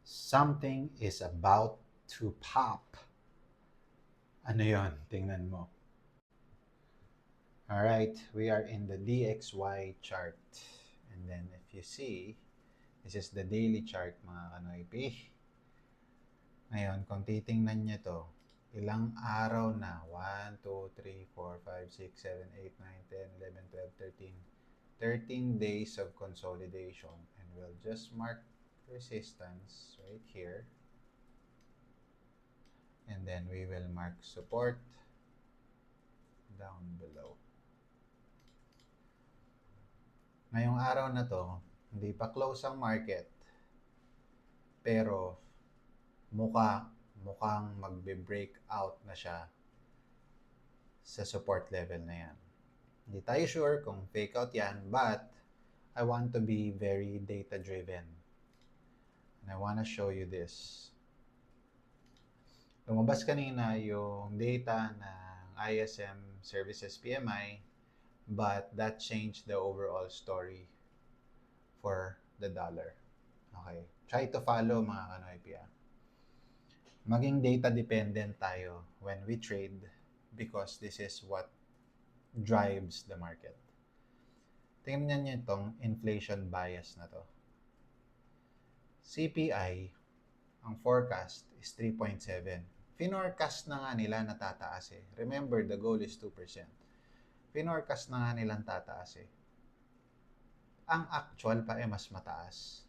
Something is about to pop. Ano yon? Tingnan mo. Alright, we are in the DXY chart. And then if you see, this is the daily chart mga kanoypi. Ngayon, kung titingnan nyo to, ilang araw na? 1, 2, 3, 4, 5, 6, 7, 8, 9, 10, 11, 12, 13. 13 days of consolidation. And we'll just mark resistance right here. And then we will mark support down below. Ngayong araw na to, hindi pa close ang market. Pero mukhang magbe-break out na siya sa support level na yan. Hindi tayo sure kung fake out yan, but I want to be very data driven. And I want to show you this. Lumabas kanina yung data ng ISM Services PMI, but that changed the overall story for the dollar. Okay. Try to follow mga kanoypi. Maging data dependent tayo when we trade because this is what drives the market. Tingnan niyo itong inflation bias na to. CPI, ang forecast is 3.7. Finorcast na nga nila na tataas eh. Remember, the goal is 2%. Finorcast na nga nilang tataas eh. Ang actual pa eh mas mataas.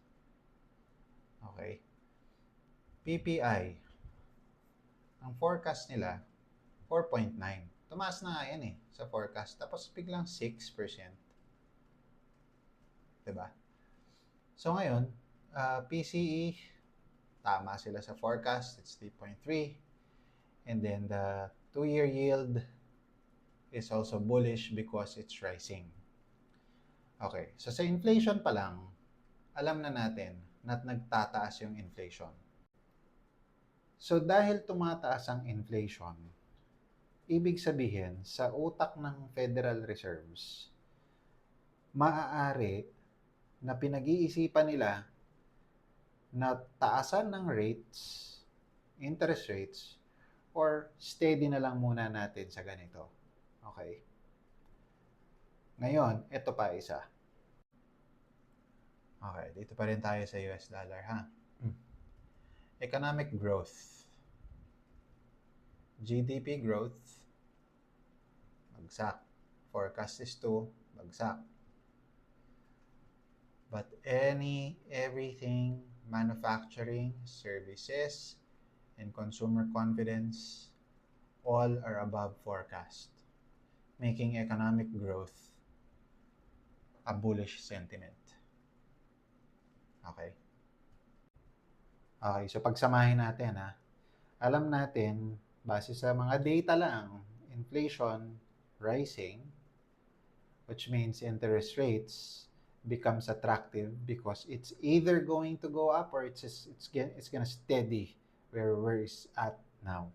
Okay? PPI, ang forecast nila, 4.9. Tumaas na nga yan eh sa forecast. Tapos biglang 6%. Diba? So ngayon, PCE, tama sila sa forecast. It's 3.3. And then the 2-year yield is also bullish because it's rising. Okay, so sa inflation pa lang, alam na natin na nagtataas yung inflation. So dahil tumataas ang inflation, ibig sabihin sa utak ng Federal Reserves, maaari na pinag-iisipan nila na taasan ng rates, interest rates, or steady na lang muna natin sa ganito. Okay? Ngayon, ito pa isa. Okay, dito pa rin tayo sa US dollar, ha? Economic growth. GDP growth, bagsak. Forecast is 2, bagsak. But everything, manufacturing, services, and consumer confidence, all are above forecast, making economic growth a bullish sentiment. Okay? Okay, so pagsamahin natin ha. Alam natin, base sa mga data lang, inflation rising, which means interest rates becomes attractive because it's either going to go up or it's gonna steady where it's at now.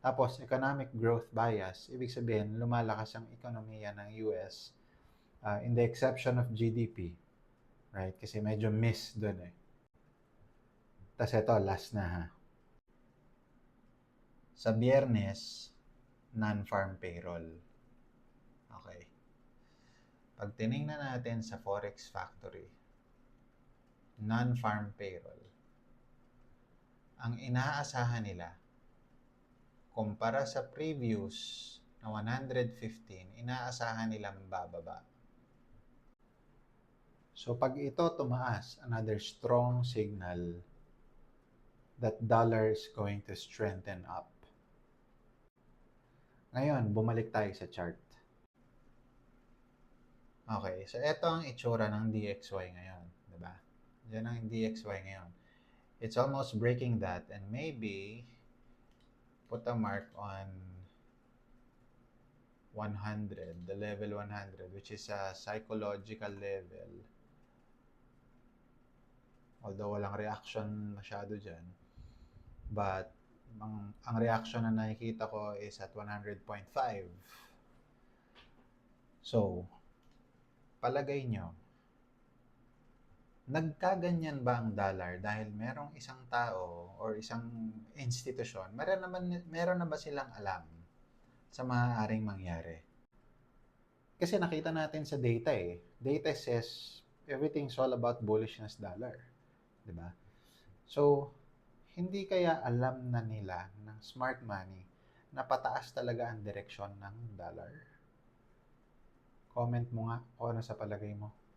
Tapos, economic growth bias, ibig sabihin, lumalakas ang ekonomiya ng US in the exception of GDP. Right? Kasi medyo miss dun eh. Tapos ito, last na ha. Sa Biyernes, non-farm payroll. Okay. Pag tinignan natin sa Forex Factory, non-farm payroll, ang inaasahan nila, kumpara sa previous na 115, inaasahan nilang bababa. So pag ito tumaas, another strong signal that dollar is going to strengthen up. Ngayon, bumalik tayo sa chart. Okay, so ito ang itsura ng DXY ngayon, diba? Yan ang DXY ngayon. It's almost breaking that and maybe put a mark on 100, the level 100, which is a psychological level. Although walang reaction masyado dyan. But ang reaction na nakikita ko is at 100.5. So, palagay nyo, Nagkaganyan ba ang dollar dahil merong isang tao or isang institusyon, meron na ba silang alam sa maaaring mangyari? Kasi nakita natin sa data eh. Data says everything's all about bullishness dollar. 'Di ba? So, hindi kaya alam na nila ng smart money na pataas talaga ang direksyon ng dollar? Comment mo nga kung ano sa palagay mo.